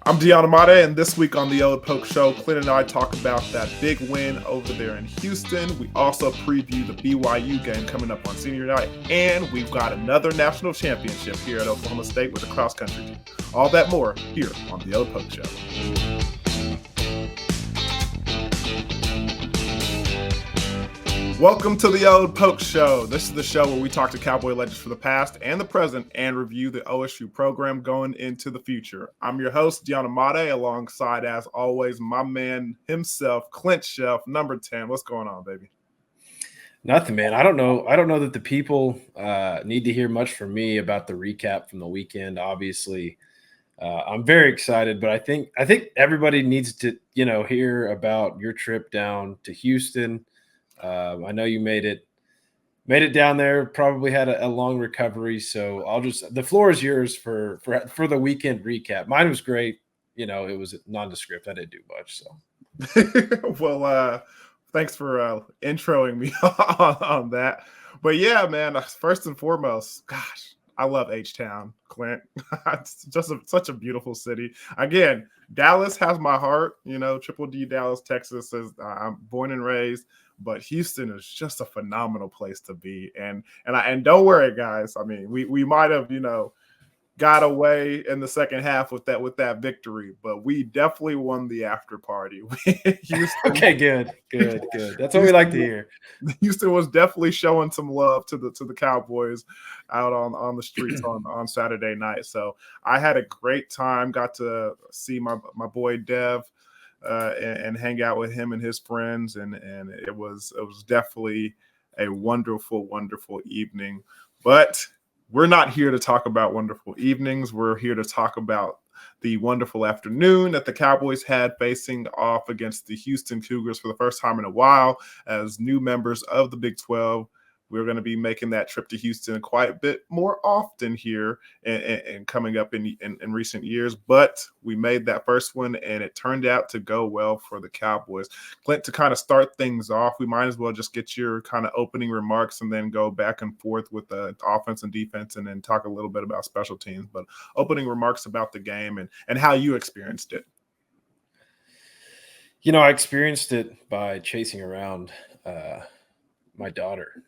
I'm Deion Imade, and this week on the Old Poke Show, Clint and I talk about that big win over there in Houston. We also preview the BYU game coming up on senior night, and we've got another national championship here at Oklahoma State with the cross-country team. All that more here on the Old Poke Show. Welcome to the Old Poke Show. This is the show where we talk to Cowboy legends for the past and the present and review the OSU program going into the future. I'm your host, Deion Imade, alongside, as always, my man himself, Clint Chelf, number 10. What's going on, baby? Nothing, man. I don't know that the people need to hear much from me about the recap from the weekend. Obviously, I'm very excited, but I think everybody needs to, hear about your trip down to Houston. I know you made it down there, probably had a long recovery. So the floor is yours for the weekend recap. Mine was great. It was nondescript. I didn't do much. So, well, thanks for introing me on that. But yeah, man, first and foremost, gosh, I love H-Town, Clint. It's just such a beautiful city. Again, Dallas has my heart, Triple D, Dallas, Texas. I'm born and raised. But Houston is just a phenomenal place to be, and don't worry, guys. I mean, we might have got away in the second half with that victory, but we definitely won the after party. Houston, okay, good. That's what we like to hear. Houston was definitely showing some love to the Cowboys out on the streets on Saturday night. So I had a great time. Got to see my boy Dev. And hang out with him and his friends, and it was definitely a wonderful evening. But we're not here to talk about wonderful evenings. We're here to talk about the wonderful afternoon that the Cowboys had facing off against the Houston Cougars for the first time in a while as new members of the Big 12. We're going to be making that trip to Houston quite a bit more often here and coming up in recent years. But we made that first one, and it turned out to go well for the Cowboys. Clint, to kind of start things off, we might as well just get your kind of opening remarks and then go back and forth with the offense and defense and then talk a little bit about special teams. But opening remarks about the game and how you experienced it. I experienced it by chasing around my daughter.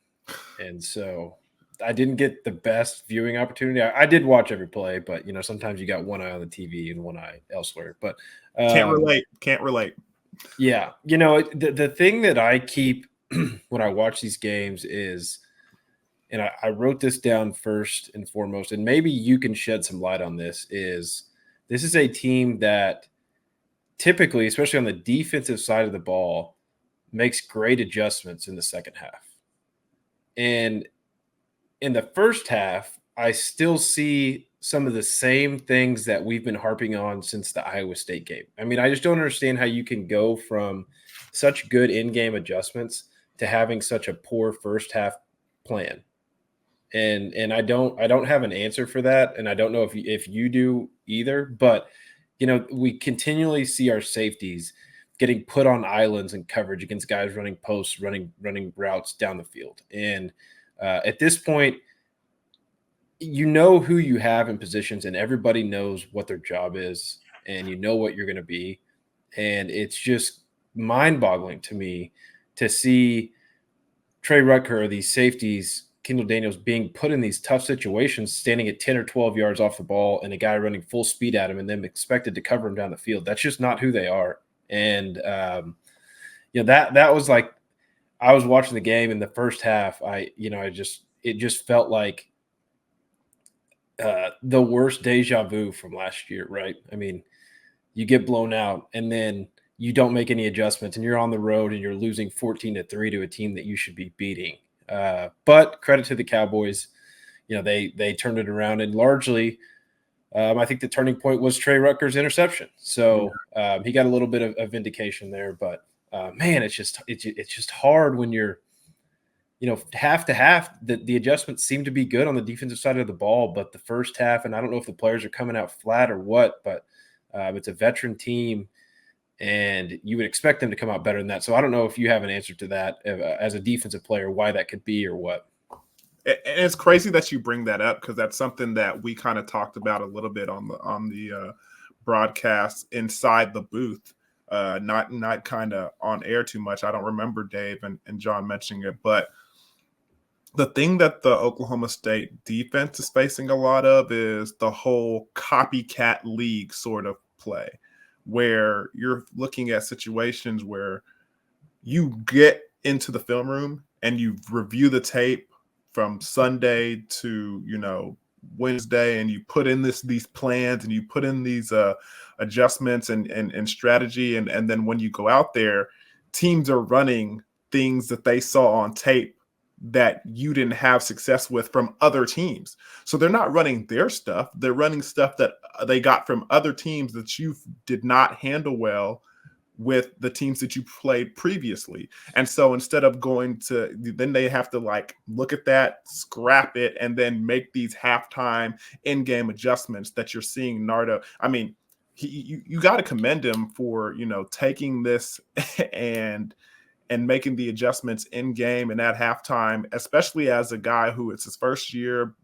And so I didn't get the best viewing opportunity. I did watch every play, but sometimes you got one eye on the TV and one eye elsewhere. But can't relate. Yeah, the thing that I keep when I watch these games is, and I wrote this down first and foremost, and maybe you can shed some light on this. This is a team that typically, especially on the defensive side of the ball, makes great adjustments in the second half. And in the first half, I still see some of the same things that we've been harping on since the Iowa State game. I mean, I just don't understand how you can go from such good in-game adjustments to having such a poor first half plan. And I don't have an answer for that, and I don't know if you do either. But we continually see our safeties getting put on islands and coverage against guys running posts, running routes down the field. And at this point, who you have in positions, and everybody knows what their job is, and what you're going to be. And it's just mind-boggling to me to see Trey Rutker, these safeties, Kendall Daniels, being put in these tough situations, standing at 10 or 12 yards off the ball, and a guy running full speed at him and then expected to cover him down the field. That's just not who they are. And, that was like, I was watching the game in the first half. It just felt like the worst deja vu from last year, right? I mean, you get blown out and then you don't make any adjustments and you're on the road and you're losing 14-3 to a team that you should be beating. But credit to the Cowboys. They turned it around, and largely, I think the turning point was Trey Rutker's interception. So he got a little bit of vindication there, but man, it's just hard when you're, half to half. The adjustments seem to be good on the defensive side of the ball, but the first half, and I don't know if the players are coming out flat or what, but it's a veteran team, and you would expect them to come out better than that. So I don't know if you have an answer to that as a defensive player, why that could be or what. And it's crazy that you bring that up, because that's something that we kind of talked about a little bit on the broadcasts inside the booth, not kind of on air too much. I don't remember Dave and John mentioning it, but the thing that the Oklahoma State defense is facing a lot of is the whole copycat league sort of play, where you're looking at situations where you get into the film room and you review the tape from Sunday to, Wednesday, and you put in these plans and you put in these adjustments and strategy, and then when you go out there, teams are running things that they saw on tape that you didn't have success with from other teams. So they're not running their stuff. They're running stuff that they got from other teams that you did not handle well with the teams that you played previously. And so instead of then they have to like look at that, scrap it, and then make these halftime in-game adjustments that you're seeing Nardo. I mean, you got to commend him for, taking this and making the adjustments in game and at halftime, especially as a guy who it's his first year,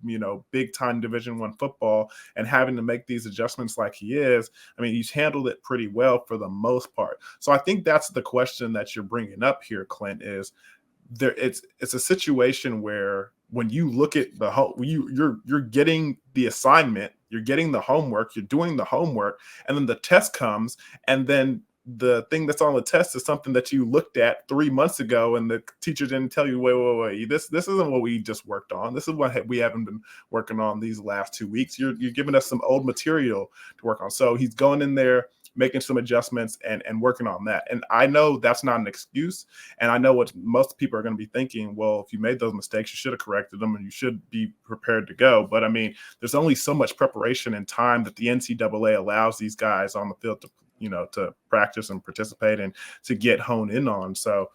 big time Division I football, and having to make these adjustments like he is. I mean, he's handled it pretty well for the most part. So I think that's the question that you're bringing up here, Clint, is there. It's a situation where when you look at the whole, you're getting the assignment, you're getting the homework, you're doing the homework, and then the test comes, and then the thing that's on the test is something that you looked at 3 months ago, and the teacher didn't tell you, wait, this isn't what we just worked on. This is what we haven't been working on these last 2 weeks. You're giving us some old material to work on. So he's going in there, making some adjustments and working on that. And I know that's not an excuse. And I know what most people are going to be thinking, well, if you made those mistakes, you should have corrected them and you should be prepared to go. But I mean, there's only so much preparation and time that the NCAA allows these guys on the field to practice and participate and to get honed in on. So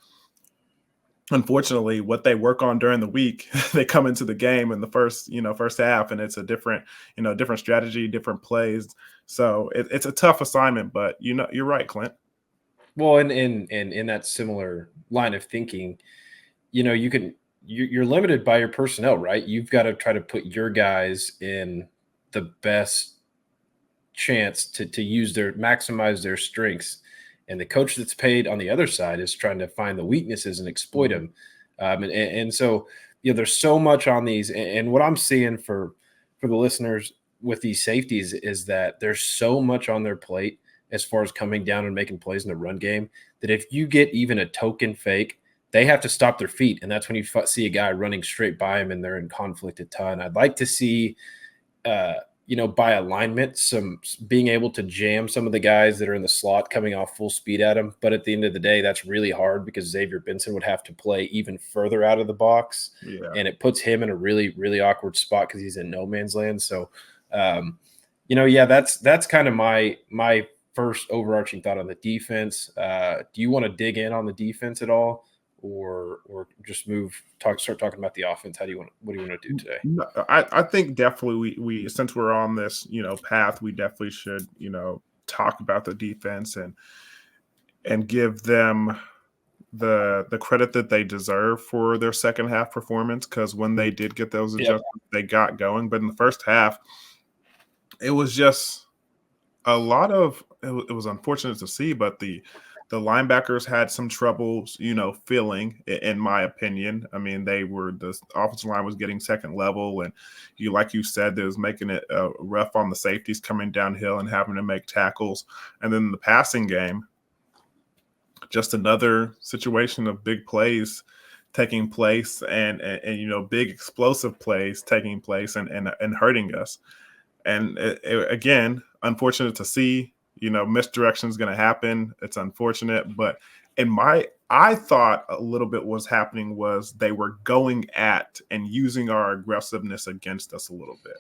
unfortunately, what they work on during the week, they come into the game in the first half, and it's a different strategy, different plays. So it's a tough assignment, but you're right, Clint. Well, and in that similar line of thinking, you're limited by your personnel, right? You've got to try to put your guys in the best chance to maximize their strengths, and the coach that's paid on the other side is trying to find the weaknesses and exploit them. And so there's so much on these, and what I'm seeing for the listeners with these safeties is that there's so much on their plate as far as coming down and making plays in the run game, that if you get even a token fake, they have to stop their feet, and that's when you see a guy running straight by him and they're in conflict a ton. I'd like to see by alignment, some being able to jam some of the guys that are in the slot coming off full speed at him. But at the end of the day, that's really hard because Xavier Benson would have to play even further out of the box. Yeah. And it puts him in a really, really awkward spot because he's in no man's land. So, that's kind of my first overarching thought on the defense. Do you want to dig in on the defense at all? Or just start talking about the offense? What do you want to do today? I think definitely we since we're on this path, we definitely should talk about the defense and give them the credit that they deserve for their second half performance, because when they did get those adjustments, they got going. But in the first half, it was just a lot of it was unfortunate to see, but the linebackers had some troubles, filling, in my opinion. I mean, the offensive line was getting second level, and like you said, they was making it rough on the safeties coming downhill and having to make tackles. And then the passing game, just another situation of big plays taking place and big explosive plays taking place and hurting us. And again, unfortunate to see. Misdirection is going to happen. It's unfortunate, but I thought a little bit was happening was they were going at and using our aggressiveness against us a little bit.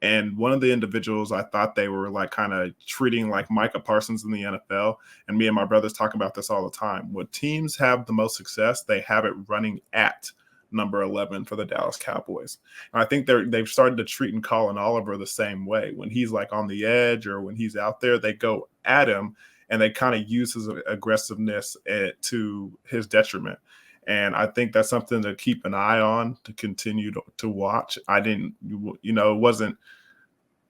And one of the individuals, I thought they were like kind of treating like Micah Parsons in the NFL. And me and my brothers talk about this all the time. When teams have the most success, they have it running at number 11 for the Dallas Cowboys. And I think they've started to treat Colin Oliver the same way. When he's like on the edge or when he's out there, they go at him and they kind of use his aggressiveness to his detriment. And I think that's something to keep an eye on, to continue to watch. It wasn't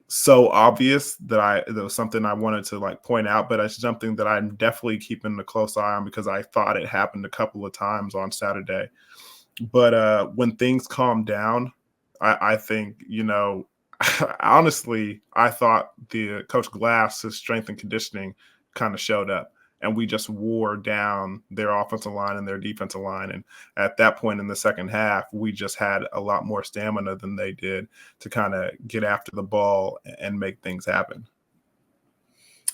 so obvious that there was something I wanted to like point out, but it's something that I'm definitely keeping a close eye on because I thought it happened a couple of times on Saturday. But when things calm down, I think, honestly, I thought the Coach Glass's strength and conditioning kind of showed up, and we just wore down their offensive line and their defensive line. And at that point in the second half, we just had a lot more stamina than they did to kind of get after the ball and make things happen.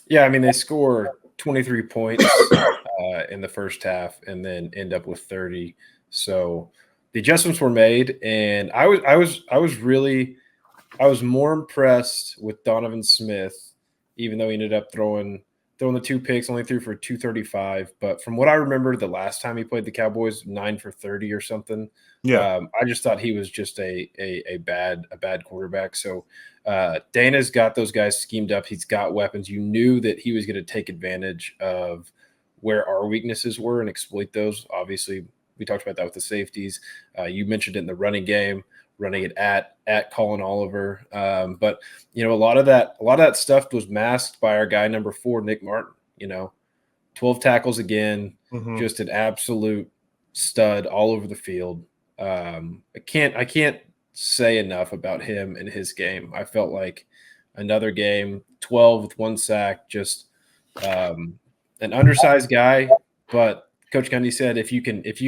Yeah, I mean, they score 23 points in the first half and then end up with 30. So the adjustments were made, and I was more impressed with Donovan Smith, even though he ended up throwing the 2 picks, only threw for 235. But from what I remember, the last time he played the Cowboys, 9 for 30 or something. Yeah. I just thought he was just a bad quarterback. So Dana's got those guys schemed up. He's got weapons. You knew that he was going to take advantage of where our weaknesses were and exploit those. Obviously, we talked about that with the safeties. You mentioned it in the running game, running it at Colin Oliver. But a lot of that stuff was masked by our guy number 4, Nick Martin. 12 tackles again, just an absolute stud all over the field. I can't say enough about him and his game. I felt like another game, 12 with 1 sack, just an undersized guy, but Coach Gundy said if you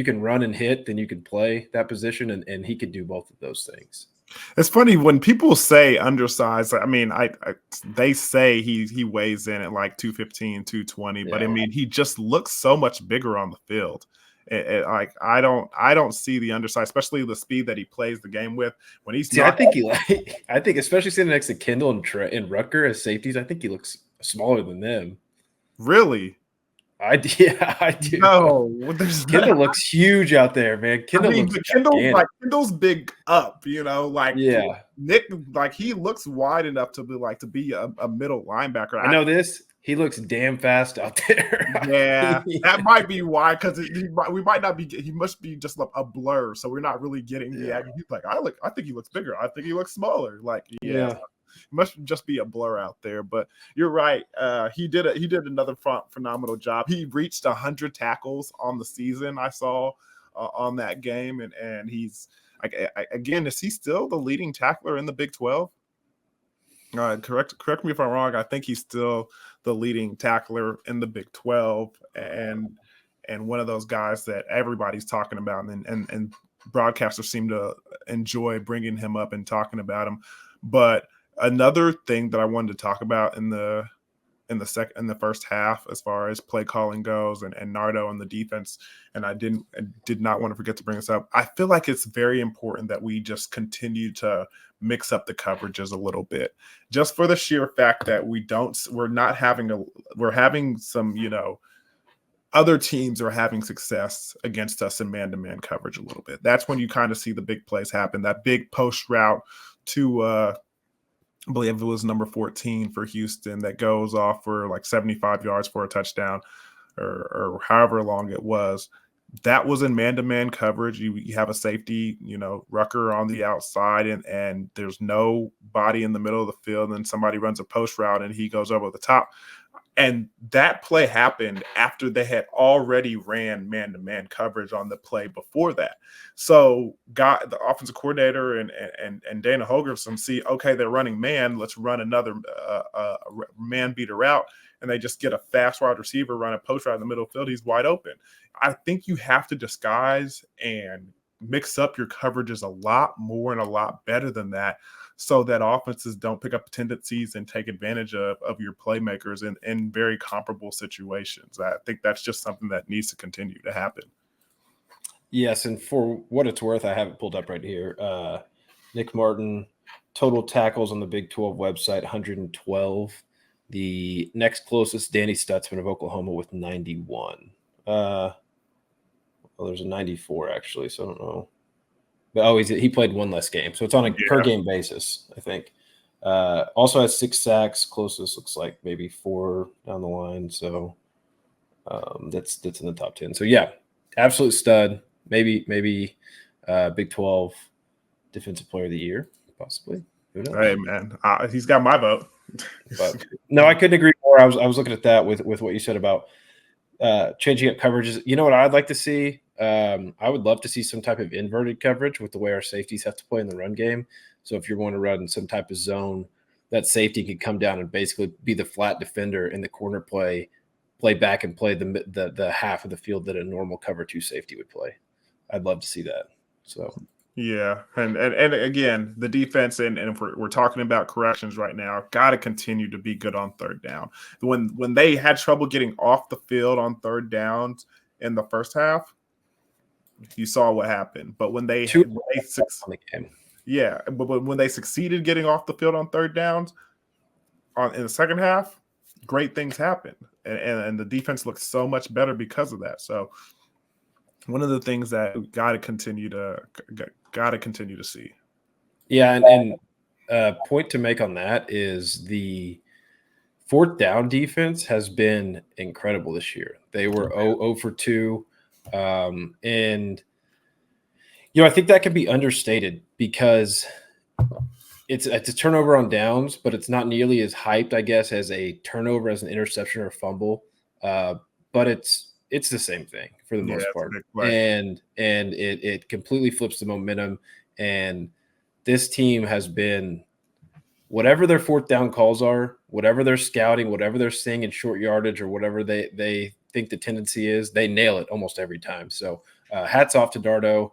can run and hit, then you can play that position, and he could do both of those things. It's funny when people say undersized. I mean, they say he weighs in at like 215, 220, but I mean, he just looks so much bigger on the field. Like I don't see the undersized, especially the speed that he plays the game with when he's. I think especially sitting next to Kendall and Rutger as safeties, I think he looks smaller than them. Really? I do. No, Kendall looks huge out there, man. Kendall's big up, yeah. Nick, like he looks wide enough to be a middle linebacker. I know this. He looks damn fast out there. Yeah, that might be why, because we might not be. He must be just a blur, so we're not really getting the. He's like, I think he looks bigger. I think he looks smaller. Like, yeah. So it must just be a blur out there. But you're right. He did another phenomenal job. He reached 100 tackles on the season. I saw on that game, and he's again. Is he still the leading tackler in the Big 12? Correct me if I'm wrong. I think he's still the leading tackler in the Big 12, and one of those guys that everybody's talking about, and broadcasters seem to enjoy bringing him up and talking about him. But another thing that I wanted to talk about in the first half, as far as play calling goes, and Nardo and the defense, and I did not want to forget to bring this up. I feel like it's very important that we just continue to mix up the coverages a little bit, just for the sheer fact that we're having some, other teams are having success against us in man-to-man coverage a little bit. That's when you kind of see the big plays happen. That big post route to I believe it was number 14 for Houston that goes off for like 75 yards for a touchdown, or however long it was. That was in man-to-man coverage. You have a safety, Rucker on the outside, and there's no body in the middle of the field, and somebody runs a post route and he goes over the top. And that play happened after they had already ran man-to-man coverage on the play before that. So the offensive coordinator and Dana Holgerson see, okay, they're running man. Let's run another man beater route. And they just get a fast wide receiver, run a post route in the middle of the field. He's wide open. I think you have to disguise and mix up your coverages a lot more and a lot better than that, so that offenses don't pick up tendencies and take advantage of your playmakers in very comparable situations. I think that's just something that needs to continue to happen. Yes, and for what it's worth, I have it pulled up right here. Nick Martin, total tackles on the Big 12 website, 112. The next closest, Danny Stutzman of Oklahoma with 91. Well, there's a 94 actually, so I don't know. But he played one less game, so it's on a per game basis, I think. Also has 6 sacks. Closest looks like maybe 4 down the line. So that's in the top 10. So yeah, absolute stud. Maybe Big 12 Defensive Player of the Year, possibly. Who knows? Hey, man, he's got my vote. But no, I couldn't agree more. I was looking at that with what you said about changing up coverages. You know what I'd like to see? I would love to see some type of inverted coverage with the way our safeties have to play in the run game. So if you're going to run some type of zone, that safety could come down and basically be the flat defender in the corner play back and play the half of the field that a normal cover 2 safety would play. I'd love to see that. So yeah, and again, the defense and if we're talking about corrections right now, got to continue to be good on third down. When they had trouble getting off the field on third downs in the first half, you saw what happened. But when they yeah, but when they succeeded getting off the field on third downs in the second half, great things happened, and the defense looked so much better because of that. So one of the things that we got to continue to see. Yeah, and point to make on that is the fourth down defense has been incredible this year. They were 0 for 2, and I think that can be understated because it's a turnover on downs, but it's not nearly as hyped, I guess, as a turnover, as an interception or a fumble. But it's the same thing for the most part, and it completely flips the momentum. And this team has been, whatever their fourth down calls are, whatever they're scouting, whatever they're seeing in short yardage, or whatever they think the tendency is, they nail it almost every time. So hats off to Dardo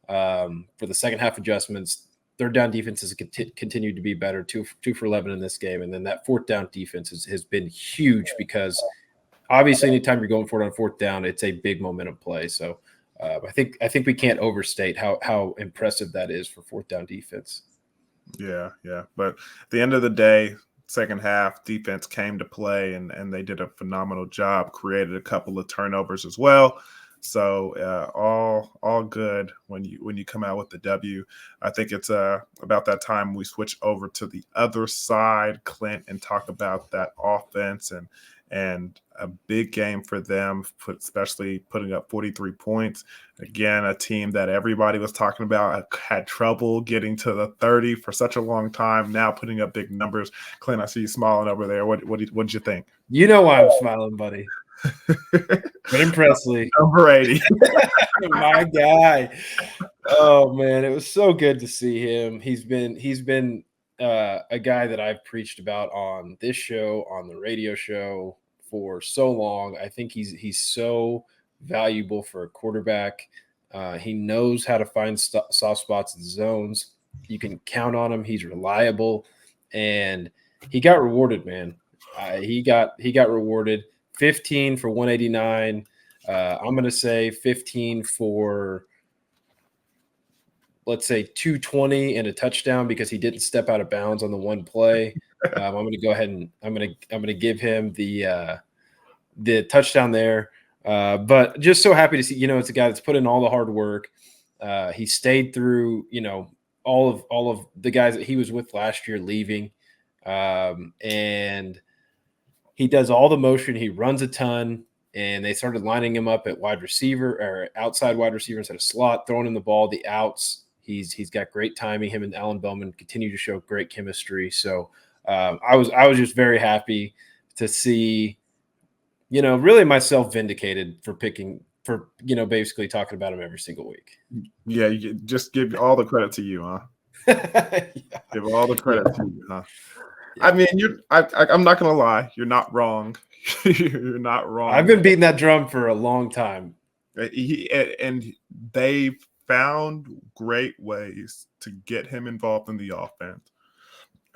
for the second half adjustments. Third down defense has continued to be better, 2 for 11 in this game. And then that fourth down defense has been huge because obviously anytime you're going for it on fourth down, it's a big momentum play. So I think we can't overstate how impressive that is for fourth down defense. Yeah. But at the end of the day, second half defense came to play, and they did a phenomenal job, created a couple of turnovers as well. So all good when you come out with the W. I think it's about that time we switch over to the other side, Clint, and talk about that offense and a big game for them, especially putting up 43 points. Again, a team that everybody was talking about had trouble getting to the 30 for such a long time, now putting up big numbers. Clint, I see you smiling over there. What did you think? You know why I'm smiling, buddy. But Presley. Number 80. My guy. Oh, man, it was so good to see him. He's been a guy that I've preached about on this show, on the radio show for so long. I think he's so valuable for a quarterback. He knows how to find soft spots in zones. You can count on him. He's reliable, and he got rewarded, man. He got rewarded. 15 for 189. I'm going to say 15 for, let's say, 220 and a touchdown because he didn't step out of bounds on the one play. I'm going to go ahead and I'm going to give him the touchdown there. But just so happy to see, it's a guy that's put in all the hard work. He stayed through, all of the guys that he was with last year leaving, and he does all the motion. He runs a ton, and they started lining him up at wide receiver or outside wide receiver instead of slot, throwing him the ball, the outs. He's got great timing. Him and Alan Bowman continue to show great chemistry. So I was just very happy to see, really myself vindicated for basically talking about him every single week. Yeah, you just give all the credit to you, huh? Yeah. Give all the credit to you, huh? Yeah. I mean, I'm not gonna lie, you're not wrong. You're not wrong. I've been beating that drum for a long time. And they found great ways to get him involved in the offense.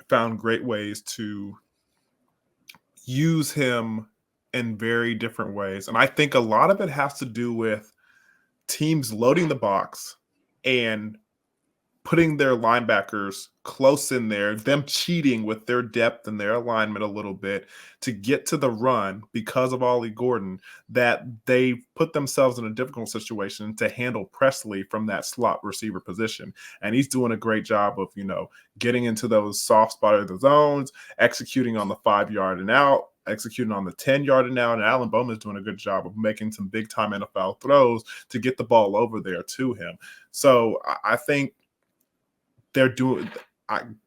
Found great ways to use him in very different ways. And I think a lot of it has to do with teams loading the box and putting their linebackers close in there, them cheating with their depth and their alignment a little bit to get to the run because of Ollie Gordon, that they put themselves in a difficult situation to handle Presley from that slot receiver position. And he's doing a great job of, getting into those soft spot of the zones, executing on the 5-yard and out, executing on the 10-yard and out, and Alan Bowman is doing a good job of making some big-time NFL throws to get the ball over there to him. So I think they're doing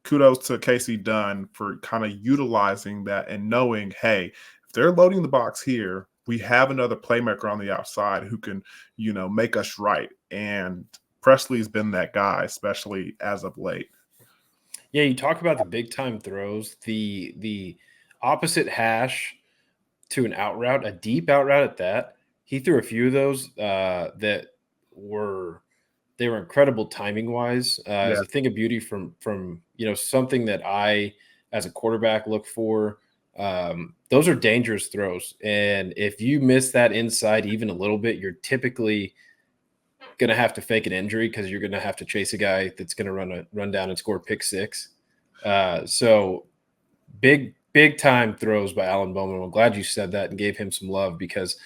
kudos to Casey Dunn for kind of utilizing that and knowing, hey, if they're loading the box here, we have another playmaker on the outside who can, make us right. And Presley's been that guy, especially as of late. Yeah, you talk about the big time throws, the opposite hash to an out route, a deep out route at that. He threw a few of those that were incredible timing wise. As a thing of beauty from something that I as a quarterback look for. Those are dangerous throws, and if you miss that inside even a little bit, you're typically going to have to fake an injury because you're going to have to chase a guy that's going to run down and score pick six. So big time throws by Alan Bowman. I'm glad you said that and gave him some love because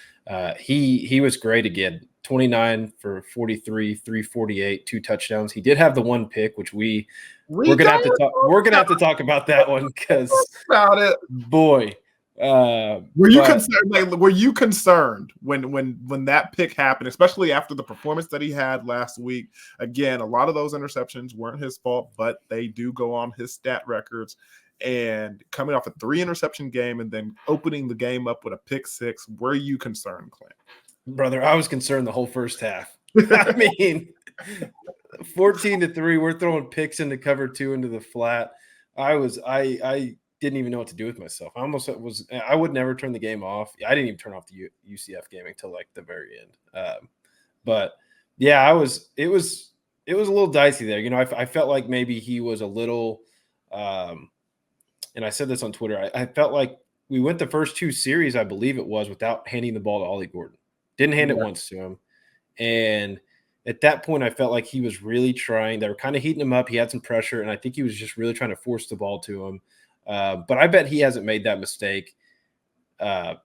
he was great again. 29 for 43, 348, 2 touchdowns. He did have the one pick, which we're gonna have to talk. We're gonna have to talk about that one because about it, boy. Were you concerned? Were you concerned when that pick happened, especially after the performance that he had last week? Again, a lot of those interceptions weren't his fault, but they do go on his stat records. And coming off a 3 interception game and then opening the game up with a pick 6, were you concerned, Clint? Brother, I was concerned the whole first half. I mean, 14-3, we're throwing picks into cover 2 into the flat. I didn't even know what to do with myself. I would never turn the game off. I didn't even turn off the UCF game until like the very end. But yeah, it was a little dicey there. I felt like maybe he was a little, and I said this on Twitter. I felt like we went the first 2 series, I believe it was, without handing the ball to Ollie Gordon. Didn't hand it once to him. And at that point, I felt like he was really trying. They were kind of heating him up. He had some pressure, and I think he was just really trying to force the ball to him. But I bet he hasn't made that mistake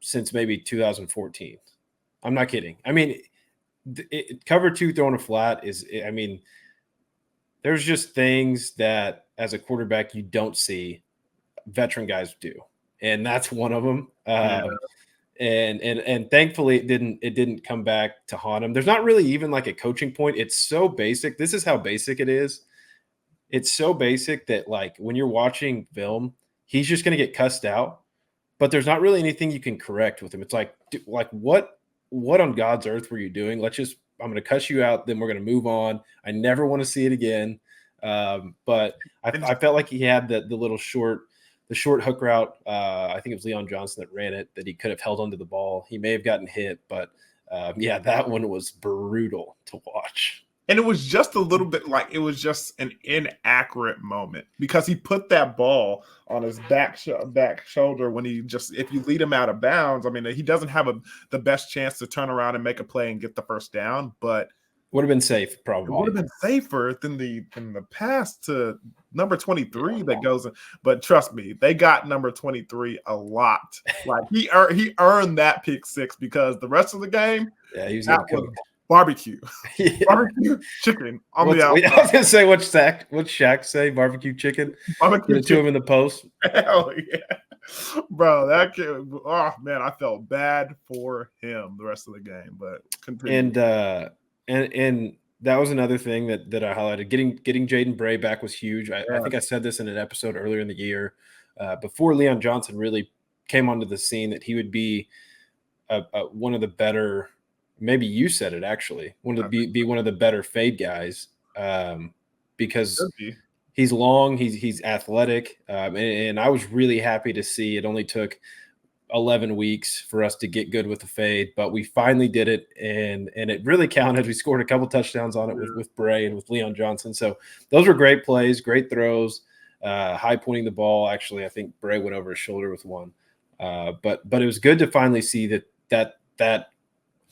since maybe 2014. I'm not kidding. I mean, cover 2 throwing a flat there's just things that as a quarterback you don't see veteran guys do. And that's one of them. And thankfully it didn't come back to haunt him. There's not really even like a coaching point. It's so basic. This is how basic it is. It's so basic that like when you're watching film, he's just going to get cussed out, but there's not really anything you can correct with him. It's like what on God's earth were you doing? I'm going to cuss you out. Then we're going to move on. I never want to see it again. But I felt like he had the little short hook route. I think it was Leon Johnson that ran it, that he could have held onto the ball. He may have gotten hit, but that one was brutal to watch. And it was just a little bit like it was just an inaccurate moment because he put that ball on his back shoulder when if you lead him out of bounds, he doesn't have the best chance to turn around and make a play and get the first down, but would have been safe, probably. It would have been safer than the pass to number 23 that goes in. But trust me, they got number 23 a lot. Like he earned that pick 6 because the rest of the game, he was barbecue. Barbecue chicken on the outside. I was gonna say what's Shaq say? Barbecue chicken. Barbecue Get it to him in the post. Hell yeah. Bro, that kid, oh man, I felt bad for him the rest of the game, but continue. And that was another thing that I highlighted. Getting Jaden Bray back was huge. I think I said this in an episode earlier in the year, before Leon Johnson really came onto the scene, that he would be one of the better. Maybe you said it actually. Be one of the better fade guys, because he's long, he's athletic, and I was really happy to see it only took 11 weeks for us to get good with the fade, but we finally did it, and it really counted. We scored a couple touchdowns on it with Bray and with Leon Johnson. So those were great plays, great throws, high pointing the ball. Actually, I think Bray went over his shoulder with one, but it was good to finally see that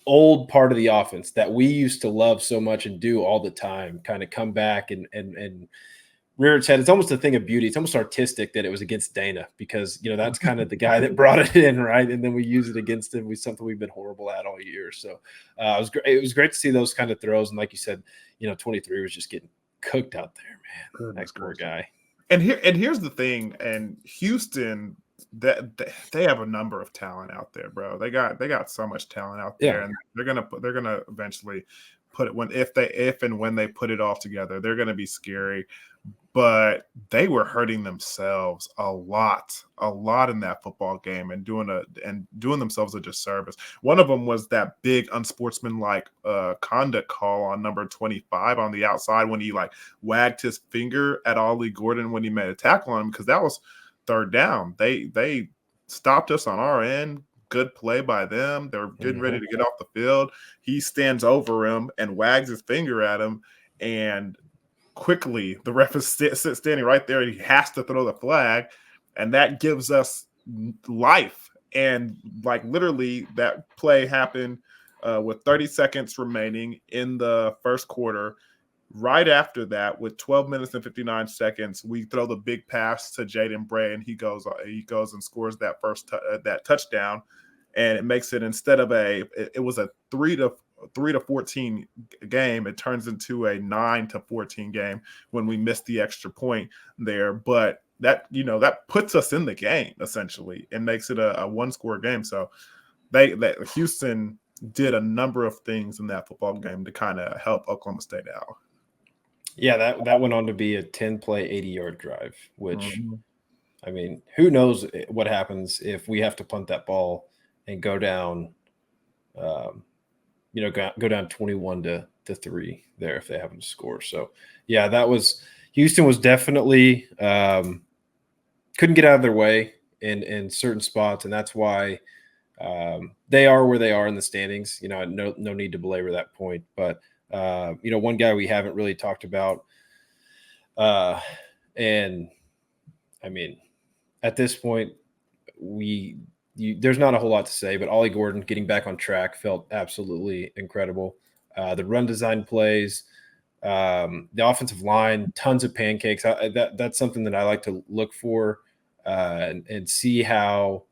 old part of the offense that we used to love so much and do all the time kind of come back and rear its head. It's almost a thing of beauty. It's almost artistic that it was against Dana, because that's kind of the guy that brought it in, right? And then we use it against him. Something we've been horrible at all year. So it was great to see those kind of throws. And like you said, 23 was just getting cooked out there, man. That poor guy. And here's the thing. And Houston, that they have a number of talent out there, bro. They got so much talent out there, and they're gonna eventually if and when they put it all together, they're going to be scary. But they were hurting themselves a lot in that football game and doing themselves a disservice. One of them was that big unsportsmanlike conduct call on number 25 on the outside when he like wagged his finger at Ollie Gordon when he made a tackle on him, because that was third down. They stopped us on our end. Good play by them. They're getting ready to get off the field. He stands over him and wags his finger at him, and quickly the ref is standing right there, and he has to throw the flag, and that gives us life. And like literally that play happened with 30 seconds remaining in the first quarter. Right after that, with 12 minutes and 59 seconds, we throw the big pass to Jaden Bray, and he goes and scores that first that touchdown, and it makes it, instead of it was a 3 to 14 game, it turns into a 9 to 14 game when we missed the extra point there. But that puts us in the game essentially and makes it a one-score game. So Houston did a number of things in that football game to kind of help Oklahoma State out. Yeah, that went on to be a 10-play, 80-yard drive, which, I mean, who knows what happens if we have to punt that ball and go down, go down 21-3 there if they happen to score. So, yeah, Houston was definitely couldn't get out of their way in certain spots, and that's why they are where they are in the standings. No need to belabor that point, but one guy we haven't really talked about, and I mean, at this point, there's not a whole lot to say, but Ollie Gordon getting back on track felt absolutely incredible. The run design plays, the offensive line, tons of pancakes. That's something that I like to look for and see how,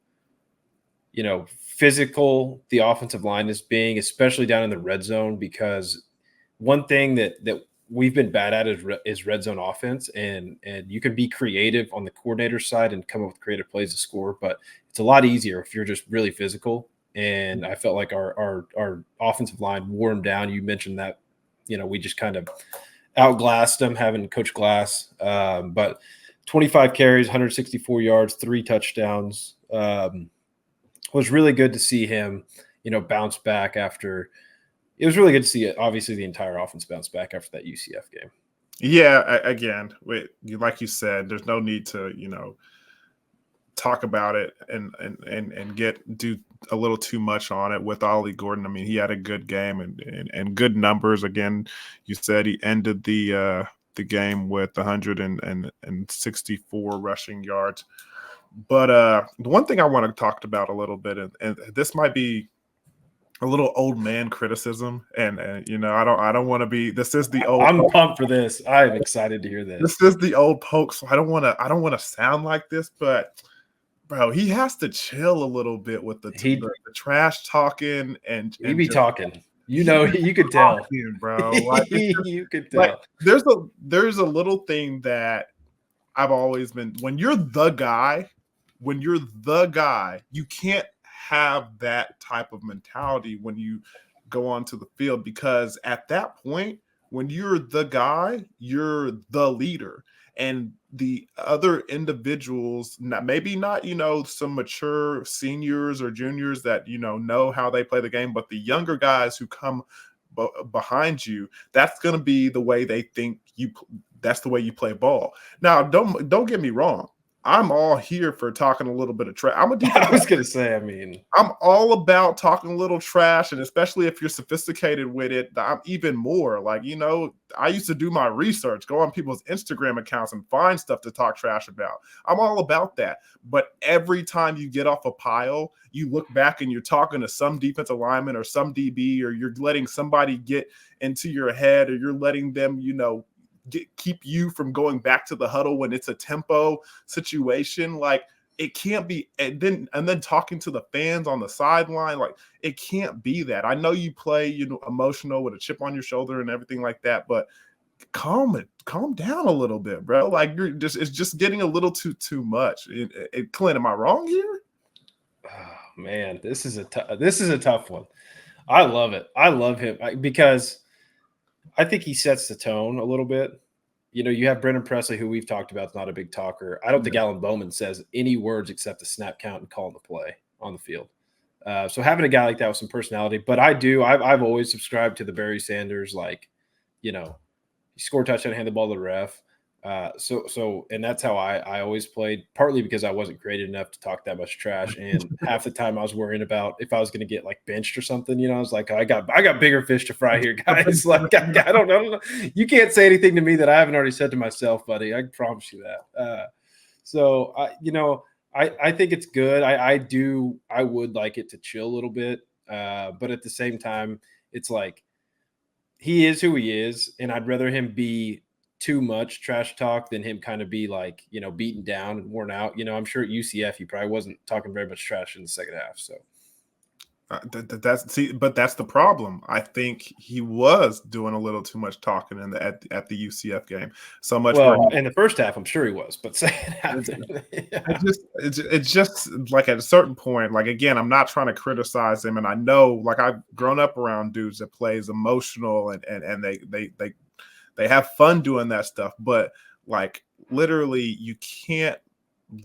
physical the offensive line is being, especially down in the red zone, because one thing that we've been bad at is red zone offense, and you can be creative on the coordinator side and come up with creative plays to score, but it's a lot easier if you're just really physical. And I felt like our offensive line wore them down. You mentioned that, we just kind of outglassed them, having Coach Glass, but 25 carries, 164 yards, 3 touchdowns. Was really good to see him, bounce back after. It was really good to see it. Obviously, the entire offense bounce back after that UCF game. Yeah, again, like you said, there's no need to, talk about it and do a little too much on it with Ollie Gordon. I mean, he had a good game and good numbers. Again, you said he ended the game with 164 rushing yards. But the one thing I want to talk about a little bit, and this might be a little old man criticism, and I don't want to be. This is the old. I'm pumped for this. I'm excited to hear this. This is the old poke, so I don't want to sound like this, but bro, he has to chill a little bit with the trash talking, and he be talking. You could tell, bro. Like, you could tell. Like, there's a little thing that I've always been. When you're the guy, you can't have that type of mentality when you go onto the field, because at that point, when you're the guy, you're the leader, and the other individuals, maybe not, some mature seniors or juniors that, know how they play the game, but the younger guys who come behind you, that's going to be the way they think that's the way you play ball. Now, don't get me wrong. I'm all here for talking a little bit of trash. I was going to say, I'm all about talking a little trash, and especially if you're sophisticated with it, I'm even more. Like, I used to do my research, go on people's Instagram accounts and find stuff to talk trash about. I'm all about that. But every time you get off a pile, you look back and you're talking to some defensive lineman or some DB, or you're letting somebody get into your head, or you're letting them, keep you from going back to the huddle when it's a tempo situation. Like, it can't be. And then talking to the fans on the sideline, like, it can't be that. I know you play, emotional with a chip on your shoulder and everything like that, but calm down a little bit, bro. Like, it's just getting a little too much. Clint, am I wrong here? Oh, man, this is a tough one. I love it. I love him because I think he sets the tone a little bit. You know, you have Brendan Presley, who we've talked about, is not a big talker. I don't think Alan Bowman says any words except the snap count and calling the play on the field. So having a guy like that with some personality, but I've always subscribed to the Barry Sanders, like, you know, he scored a touchdown, hand the ball to the ref. And that's how I always played, partly because I wasn't creative enough to talk that much trash. And half the time I was worrying about if I was going to get like benched or something, you know, I was like, I got bigger fish to fry here, guys. Like, I don't know. You can't say anything to me that I haven't already said to myself, buddy. I promise you that. I think it's good. I would like it to chill a little bit. But at the same time, it's like, he is who he is, and I'd rather him be too much trash talk than him kind of be like, you know, beaten down and worn out. You know, I'm sure at UCF he probably wasn't talking very much trash in the second half. So but that's the problem. I think he was doing a little too much talking at the UCF game. So much. Well, in the first half, I'm sure he was, but second half, it's just like at a certain point. Like again, I'm not trying to criticize him, and I know, like I've grown up around dudes that plays emotional and they have fun doing that stuff, but like literally, you can't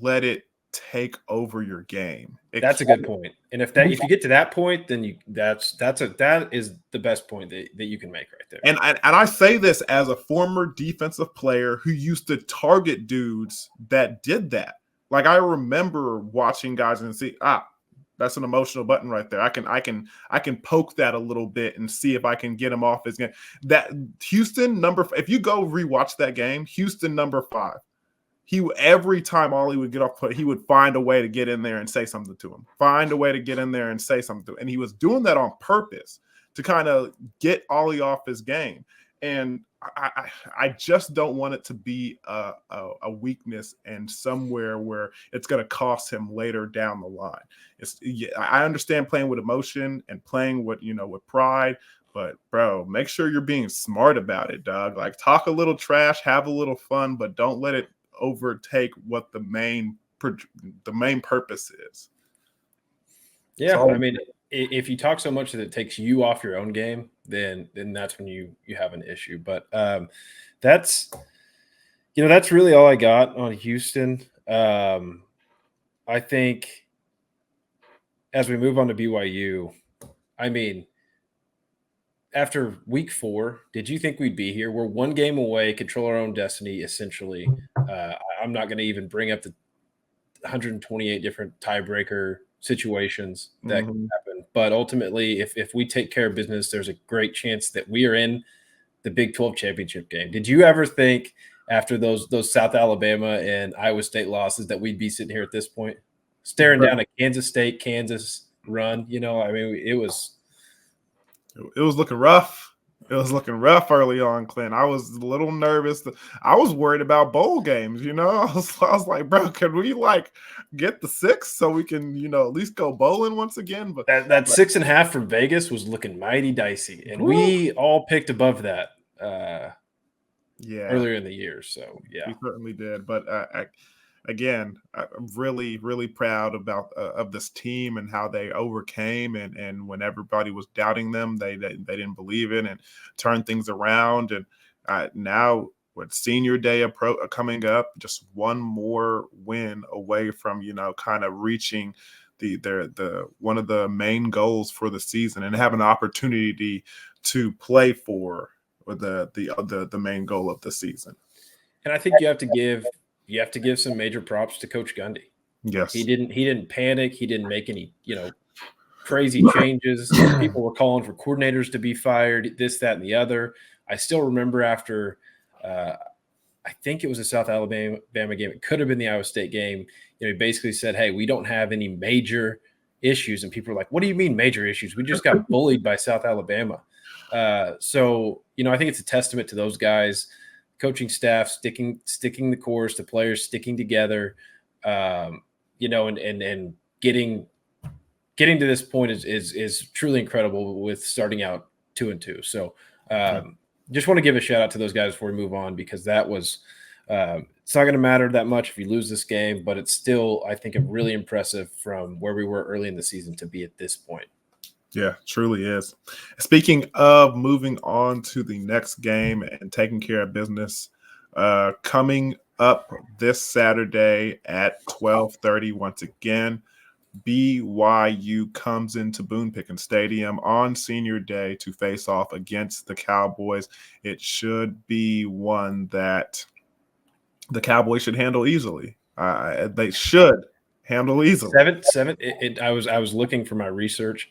let it take over your game. That's a good point. And if you get to that point, then that is the best point that you can make right there. And I say this as a former defensive player who used to target dudes that did that. Like I remember watching guys and see, that's an emotional button right there. I can poke that a little bit and see if I can get him off his game. That Houston if you go rewatch that game, Houston number 5. Every time Ollie would get off, he would find a way to get in there and say something to him. Find a way to get in there and say something to him. And he was doing that on purpose to kind of get Ollie off his game. And I just don't want it to be a weakness and somewhere where it's going to cost him later down the line. I understand playing with emotion and playing with pride, but bro, make sure you're being smart about it, dog. Like talk a little trash, have a little fun, but don't let it overtake what the main purpose is. Yeah, so, I mean, if you talk so much that it takes you off your own game, then that's when you have an issue. But that's really all I got on Houston. I think as we move on to BYU, I mean, after week 4, did you think we'd be here? We're one game away, control our own destiny, essentially. I'm not going to even bring up the 128 different tiebreaker situations that can happen. But ultimately, if we take care of business, there's a great chance that we are in the Big 12 championship game. Did you ever think after those South Alabama and Iowa State losses that we'd be sitting here at this point, staring down a Kansas State, Kansas run? You know, I mean, it was looking rough. It was looking rough early on, Clint. I was a little nervous. I was worried about bowl games, you know. I was like, bro, can we like get the 6 so we can, at least go bowling once again? But that 6.5 from Vegas was looking mighty dicey, and we all picked above that. Earlier in the year. So yeah, we certainly did. But again, I'm really, really proud of this team and how they overcame. And when everybody was doubting them, they didn't believe it and turned things around. And now with senior day coming up, just one more win away from kind of reaching the one of the main goals for the season and have an opportunity to play for the main goal of the season. And I think you have to give some major props to Coach Gundy. Yes. He didn't panic. He didn't make any, crazy changes. People were calling for coordinators to be fired, this, that, and the other. I still remember after I think it was a South Alabama game. It could have been the Iowa State game. He basically said, hey, we don't have any major issues. And people were like, what do you mean major issues? We just got bullied by South Alabama. So, I think it's a testament to those guys, coaching staff, sticking the course, the players sticking together, and getting to this point is truly incredible with starting out 2-2. So, just want to give a shout out to those guys before we move on, because that was, it's not going to matter that much if you lose this game, but it's still, I think, really impressive from where we were early in the season to be at this point. Yeah, truly is. Speaking of moving on to the next game and taking care of business, coming up this Saturday at 12:30 once again, BYU comes into Boone Pickens Stadium on Senior Day to face off against the Cowboys. It should be one that the Cowboys should handle easily. They should handle easily. Seven. I was looking for my research.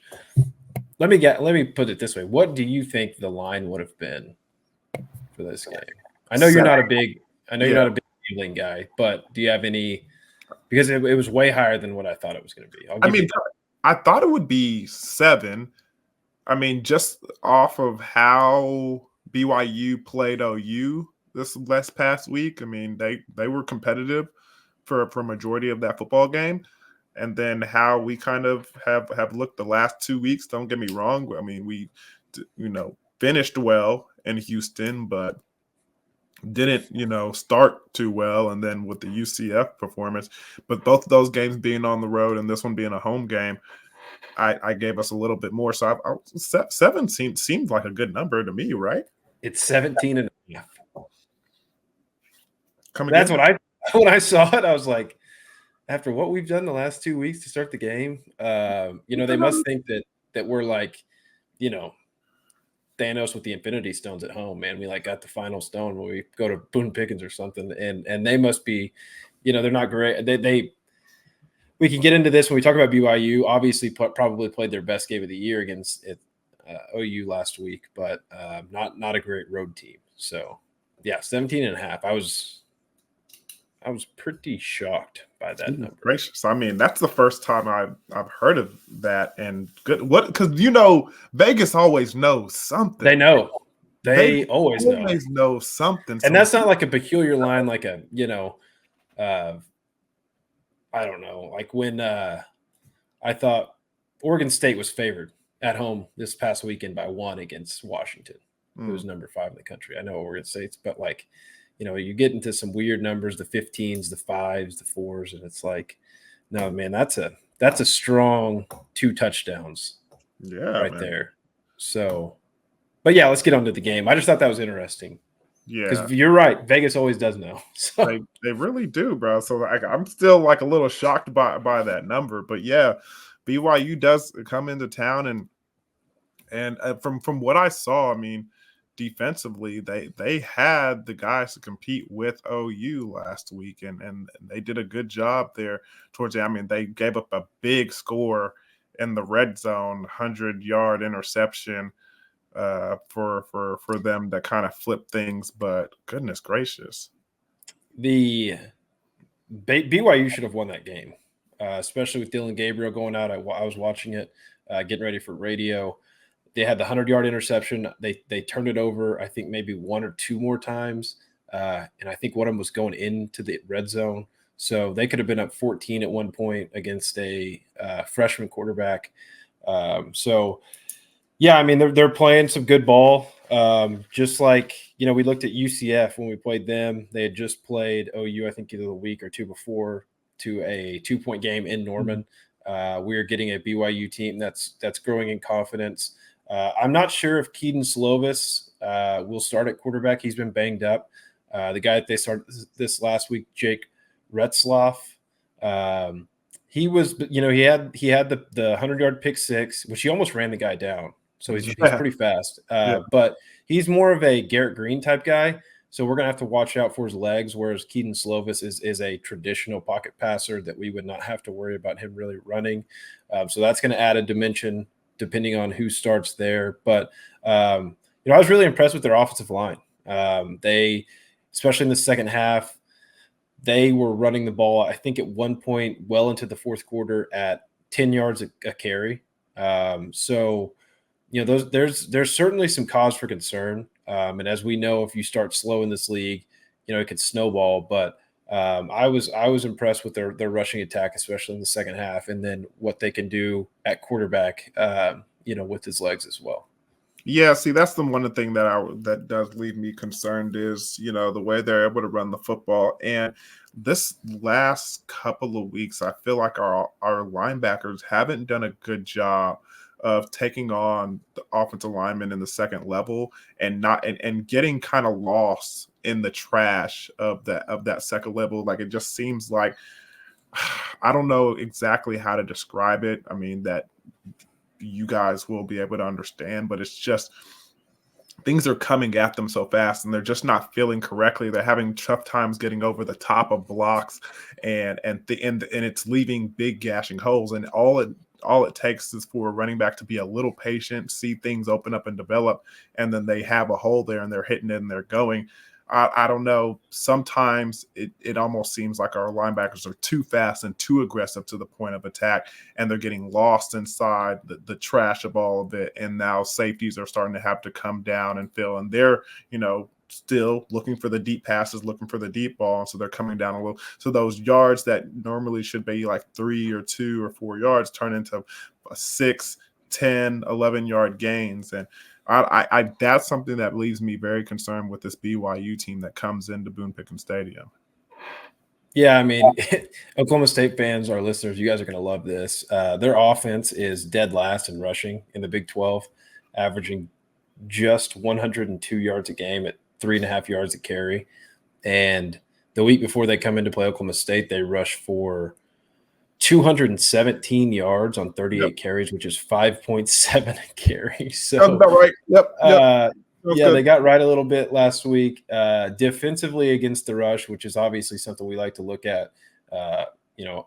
Let me put it this way. What do you think the line would have been for this game? I know you're not a big gambling guy, but do you have any? Because it was way higher than what I thought it was going to be. I thought it would be 7. I mean, just off of how BYU played OU this past week. I mean, they were competitive for a majority of that football game. And then how we kind of have looked the last 2 weeks. Don't get me wrong. I mean, we finished well in Houston, but didn't start too well. And then with the UCF performance, but both of those games being on the road and this one being a home game, I gave us a little bit more. So 7 seemed like a good number to me, right? It's 17 and a half. That's when I saw it, I was like, after what we've done the last 2 weeks to start the game, they must think that we're like, Thanos with the Infinity Stones at home, man. We like got the final stone when we go to Boone Pickens or something, and they must be, they're not great. We can get into this when we talk about BYU. Obviously, probably played their best game of the year against OU last week, but not a great road team. So, yeah, 17 and a half. I was pretty shocked by that number. Gracious. I mean, that's the first time I've heard of that. And good, because Vegas always knows something. They know. They always know something. And that's not like a peculiar line, like a I don't know, like when I thought Oregon State was favored at home this past weekend by 1 against Washington, who was number 5 in the country. I know Oregon State's, but like, you get into some weird numbers, the 15s, the 5s, the 4s, and it's like, no, man, that's a strong 2 touchdowns there. So, but yeah, let's get on to the game. I just thought that was interesting. Yeah, because you're right. Vegas always does know. So. They really do, bro. So I'm still like a little shocked by that number, but yeah, BYU does come into town, and from what I saw, I mean, defensively they had the guys to compete with OU last week, and they did a good job there towards the. I mean, they gave up a big score in the red zone, 100-yard interception. For them to kind of flip things, but goodness gracious, the BYU should have won that game, especially with Dylan Gabriel going out. I was watching it, getting ready for radio. They had the 100-yard interception. They turned it over, I think maybe 1 or 2 more times, and I think one of them was going into the red zone. So they could have been up 14 at one point against a freshman quarterback. Yeah, I mean, they're playing some good ball. Just like, we looked at UCF when we played them. They had just played OU, I think either the week or 2 before, to a 2-point game in Norman. We are getting a BYU team that's growing in confidence. I'm not sure if Keaton Slovis will start at quarterback. He's been banged up. The guy that they started this last week, Jake Retzloff, he was, he had the 100-yard pick 6, which he almost ran the guy down. So he's pretty fast. But he's more of a Garrett Green type guy. So we're going to have to watch out for his legs, whereas Keaton Slovis is a traditional pocket passer that we would not have to worry about him really running. So that's going to add a dimension depending on who starts there. But, I was really impressed with their offensive line. They, especially in the second half, they were running the ball, I think at one point well into the fourth quarter at 10 yards a carry. There's certainly some cause for concern. And as we know, if you start slow in this league, it could snowball. But I was impressed with their rushing attack, especially in the second half, and then what they can do at quarterback, with his legs as well. Yeah, see, that's the one thing that does leave me concerned is, the way they're able to run the football. And this last couple of weeks, I feel like our linebackers haven't done a good job of taking on the offensive linemen in the second level and not and getting kind of lost in the trash of that second level. Like it just seems like I don't know exactly how to describe it. I mean, that you guys will be able to understand, but it's just things are coming at them so fast and they're just not feeling correctly. They're having tough times getting over the top of blocks and it's leaving big gashing holes. And all it takes is for a running back to be a little patient, see things open up and develop, and then they have a hole there and they're hitting it and they're going. I don't know. Sometimes it almost seems like our linebackers are too fast and too aggressive to the point of attack, and they're getting lost inside the trash of all of it. And now safeties are starting to have to come down and fill, and they're, still looking for the deep passes, looking for the deep ball. And so they're coming down a little. So those yards that normally should be like 3 or 2 or 4 yards turn into 6, 10, 11-yard gains. And I that's something that leaves me very concerned with this BYU team that comes into Boone Pickens Stadium. Yeah, I mean, Oklahoma State fans, our listeners, you guys are going to love this. Their offense is dead last in rushing in the Big 12, averaging just 102 yards a game at 3.5 yards a carry. And the week before they come in to play Oklahoma State, they rush for 217 yards on 38 carries, which is 5.7 a carry. So that's about right. Yep. Yeah, good. They got right a little bit last week. Defensively against the rush, which is obviously something we like to look at,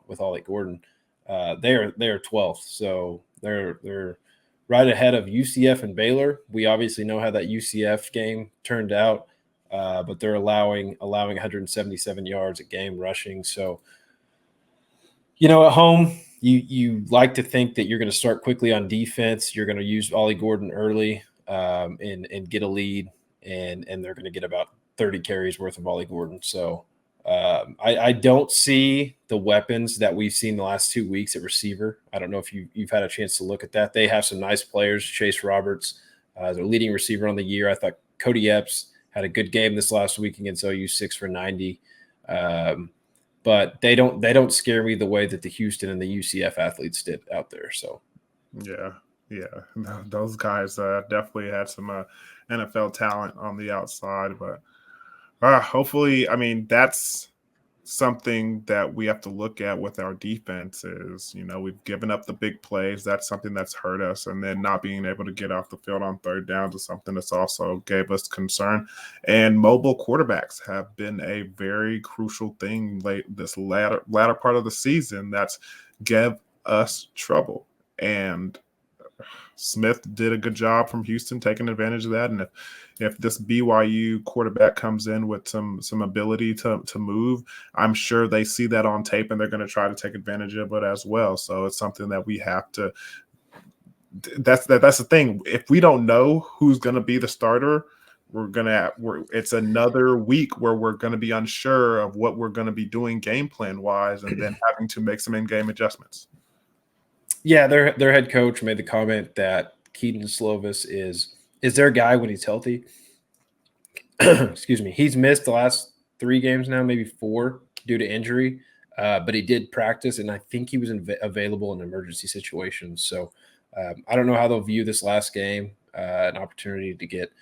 with Ollie Gordon, they are 12th. So they're right ahead of UCF and Baylor. We obviously know how that UCF game turned out, but they're allowing 177 yards a game rushing. So, at home, you like to think that you're going to start quickly on defense. You're going to use Ollie Gordon early and get a lead, and they're going to get about 30 carries worth of Ollie Gordon. So I don't see the weapons that we've seen the last 2 weeks at receiver. I don't know if you've had a chance to look at that. They have some nice players. Chase Roberts, their leading receiver on the year. I thought Cody Epps had a good game this last week against OU, 6 for 90. But they don't scare me the way that the Houston and the UCF athletes did out there. So, yeah, those guys definitely had some NFL talent on the outside. But hopefully, I mean, that's something that we have to look at with our defense is, we've given up the big plays. That's something that's hurt us. And then not being able to get off the field on third downs is something that's also gave us concern. And mobile quarterbacks have been a very crucial thing this latter part of the season that's give us trouble. And Smith did a good job from Houston taking advantage of that. And if this BYU quarterback comes in with some ability to move, I'm sure they see that on tape and they're going to try to take advantage of it as well. So it's something that we have to – that's the thing. If we don't know who's going to be the starter, it's another week where we're going to be unsure of what we're going to be doing game plan wise, and then having to make some in-game adjustments. Yeah, their head coach made the comment that Keaton Slovis is their guy when he's healthy. Excuse me. He's missed the last 3 games now, maybe 4 due to injury, but he did practice, and I think he was available in emergency situations. So I don't know how they'll view this last game, an opportunity to get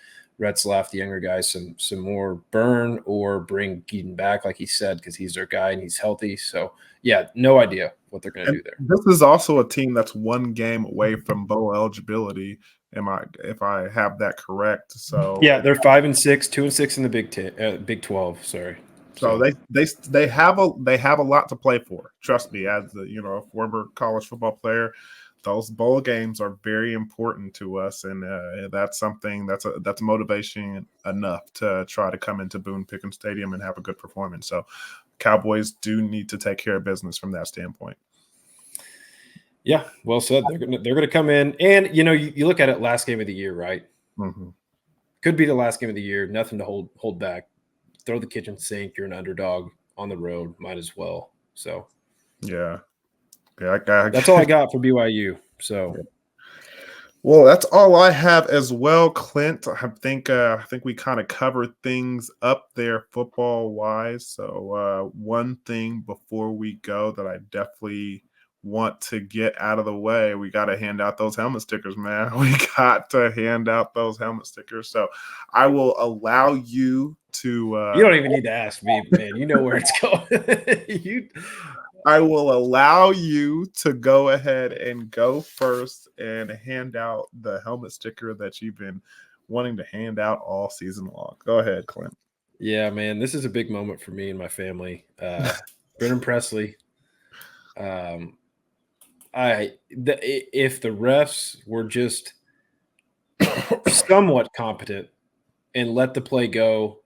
Retzlaff, the younger guy, some more burn or bring Keaton back, like he said, because he's their guy and he's healthy. So, yeah, no idea what they're going to do there. This is also a team that's 1 game away from bowl eligibility. If I have that correct? So yeah, they're 5-6, 2-6 in the Big 12. Sorry. So they have a lot to play for. Trust me, as a former college football player, those bowl games are very important to us, and that's something that's motivation enough to try to come into Boone Pickens Stadium and have a good performance. So Cowboys do need to take care of business from that standpoint. Yeah, well said. They're gonna come in, and you look at it, last game of the year, right? Mm-hmm. Could be the last game of the year. Nothing to hold back. Throw the kitchen sink. You're an underdog on the road. Might as well. So yeah. That's all I got for BYU. So, well, that's all I have as well, Clint. I think we kind of covered things up there football wise. So one thing before we go that I definitely want to get out of the way, we got to hand out those helmet stickers, man. We got to hand out those helmet stickers. So I will allow you to. You don't even need to ask me, man. You know where it's going. I will allow you to go ahead and go first and hand out the helmet sticker that you've been wanting to hand out all season long. Go ahead, Clint. Yeah, man, this is a big moment for me and my family. Brennan Presley. If the refs were just somewhat competent and let the play go,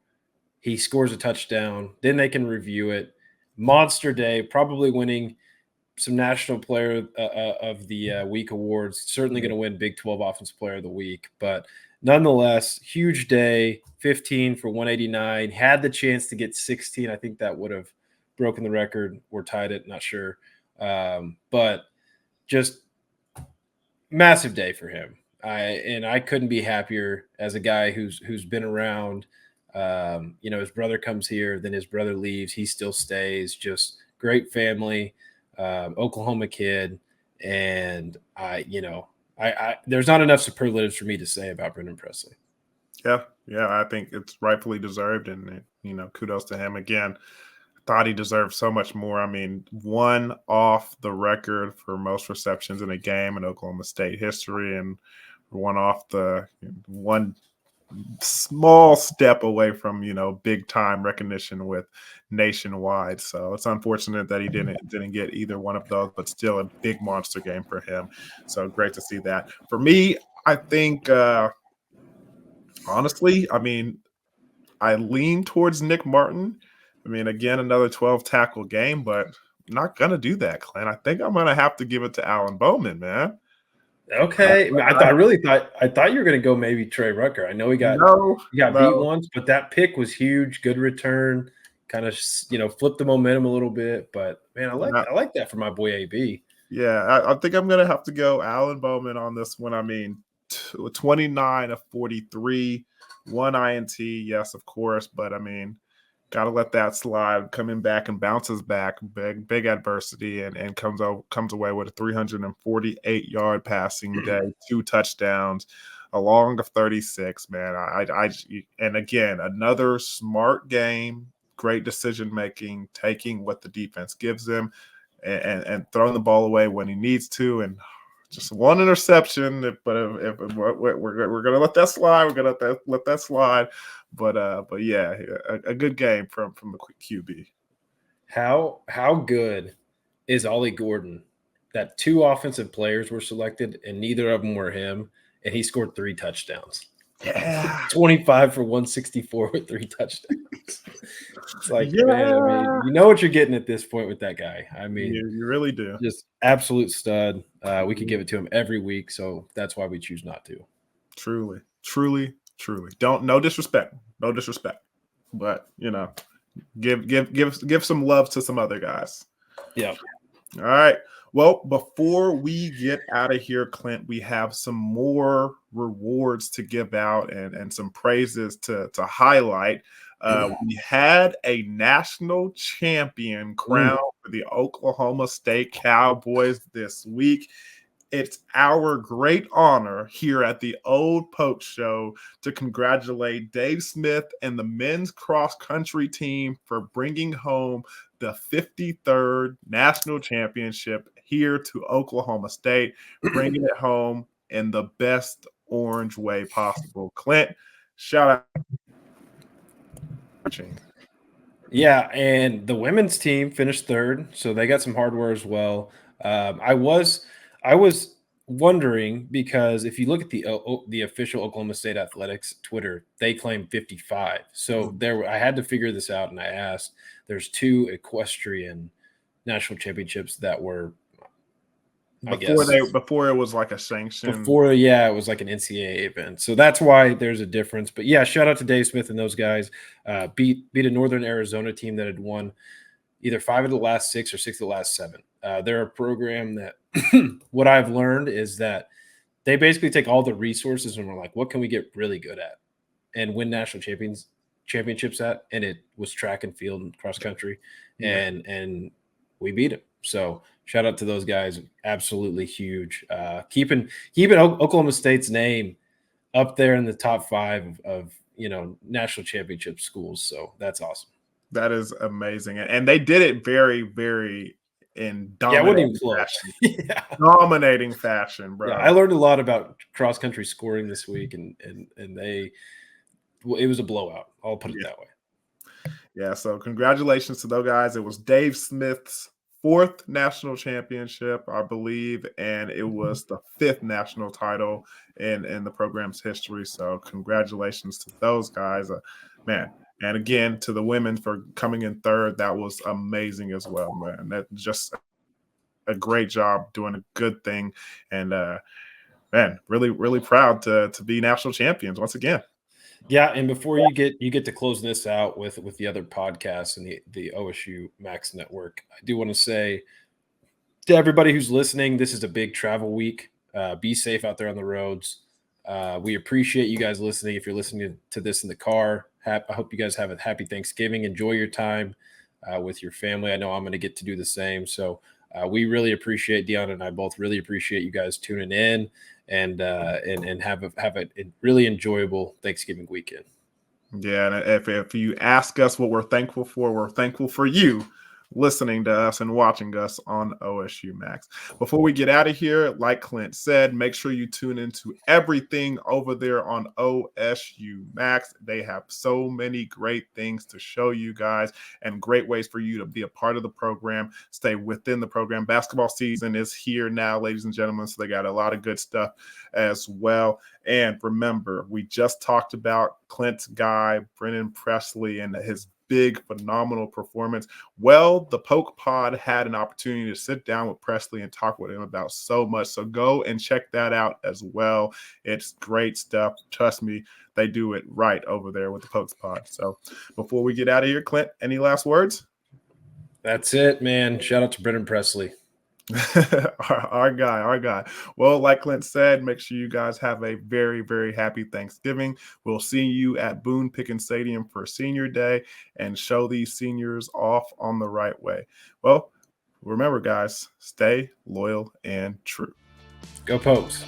he scores a touchdown, then they can review it. Monster day, probably winning some National Player of the Week awards. Certainly going to win Big 12 Offensive Player of the Week, but nonetheless, huge day. 15 for 189. Had the chance to get 16. I think that would have broken the record or tied it. Not sure, but just massive day for him. I couldn't be happier as a guy who's been around. His brother comes here, then his brother leaves. He still stays. Just great family. Oklahoma kid, and I there's not enough superlatives for me to say about Brendan Presley. Yeah, I think it's rightfully deserved, and kudos to him again. Thought he deserved so much more. I mean, one off the record for most receptions in a game in Oklahoma State history, and one off the one small step away from big time recognition with nationwide. So it's unfortunate that he didn't get either one of those, but still a big monster game for him. So great to see that. For me, I think honestly, I mean, I lean towards Nick Martin. I mean, again, another 12 tackle game, but I'm not gonna do that, Clint. I think I'm gonna have to give it to Alan Bowman, man. Okay, I thought you were going to go maybe Trey Rucker. I know he got beat once, but that pick was huge. Good return, kind of flipped the momentum a little bit. But man, I like that for my boy AB. Yeah, I think I'm gonna have to go Alan Bowman on this one. I mean, 29 of 43, one INT, yes, of course, but I mean, gotta let that slide. Coming back and bounces back, big adversity, and comes away with a 348-yard passing day, 2 touchdowns, along of 36. Man, and again, another smart game, great decision making, taking what the defense gives him, and throwing the ball away when he needs to, and just one interception. But if we're gonna let that slide, we're gonna let that slide. But yeah, a good game from the QB. How good is Ollie Gordon? That 2 offensive players were selected, and neither of them were him, and he scored 3 touchdowns. Yeah, 25 for 164 with 3 touchdowns. It's like, man, I mean, you know what you're getting at this point with that guy. I mean, you really do. Just absolute stud. We could give it to him every week, so that's why we choose not to. Truly. No disrespect, but give some love to some other guys. Yeah. All right. Well, before we get out of here, Clint, we have some more rewards to give out and some praises to highlight. We had a national champion crowned for the Oklahoma State Cowboys this week. It's our great honor here at the Old Poke Show to congratulate Dave Smith and the men's cross country team for bringing home the 53rd national championship here to Oklahoma State, bringing it home in the best orange way possible. Clint, shout out. Yeah, and the women's team finished 3rd, so they got some hardware as well. I was wondering, because if you look at the official Oklahoma State Athletics Twitter, they claim 55. So I had to figure this out, and I asked. There's 2 equestrian national championships that were before it was like a sanction. It was like an NCAA event. So that's why there's a difference. But yeah, shout out to Dave Smith and those guys. Beat a Northern Arizona team that had won either 5 of the last 6 or 6 of the last 7. They're a program that what I've learned is that they basically take all the resources and we're like, what can we get really good at and win national championships at? And it was track and field and cross country, and we beat them. So Shout out to those guys. Absolutely huge. Keeping Oklahoma State's name up there in the top 5 of national championship schools. So that's awesome. That is amazing. And they did it very, very in dominating fashion. Yeah. Dominating fashion, bro. Yeah, I learned a lot about cross country scoring this week, and it was a blowout. I'll put it that way. Yeah, so congratulations to those guys. It was Dave Smith's 4th national championship, I believe, and it was the 5th national title in the program's history. So congratulations to those guys, man. And again, to the women for coming in 3rd, that was amazing as well, man. That just a great job doing a good thing, and man, really, really proud to be national champions once again. Yeah, and before you get to closing this out with the other podcasts and the OSU Max Network, I do want to say to everybody who's listening, this is a big travel week. Be safe out there on the roads. We appreciate you guys listening. If you're listening to this in the car, I hope you guys have a happy Thanksgiving. Enjoy your time with your family. I know I'm going to get to do the same. So we really appreciate, Deion and I both really appreciate you guys tuning in and have a really enjoyable Thanksgiving weekend. Yeah, and if you ask us what we're thankful for you listening to us and watching us on OSU Max. Before we get out of here, like Clint said, make sure you tune into everything over there on OSU Max. They have so many great things to show you guys and great ways for you to be a part of the program, stay within the program. Basketball season is here now, ladies and gentlemen, so they got a lot of good stuff as well. And remember, we just talked about Clint's guy, Brennan Presley, and his big, phenomenal performance. Well, the Poke Pod had an opportunity to sit down with Presley and talk with him about so much. So go and check that out as well. It's great stuff. Trust me, they do it right over there with the Pokes Pod. So before we get out of here, Clint, any last words? That's it, man. Shout out to Brennan Presley. our guy. Well, like Clint said, make sure you guys have a very, very happy Thanksgiving. We'll see you at Boone Pickens Stadium for Senior Day and show these seniors off on the right way. Well, remember, guys, stay loyal and true. Go Pokes.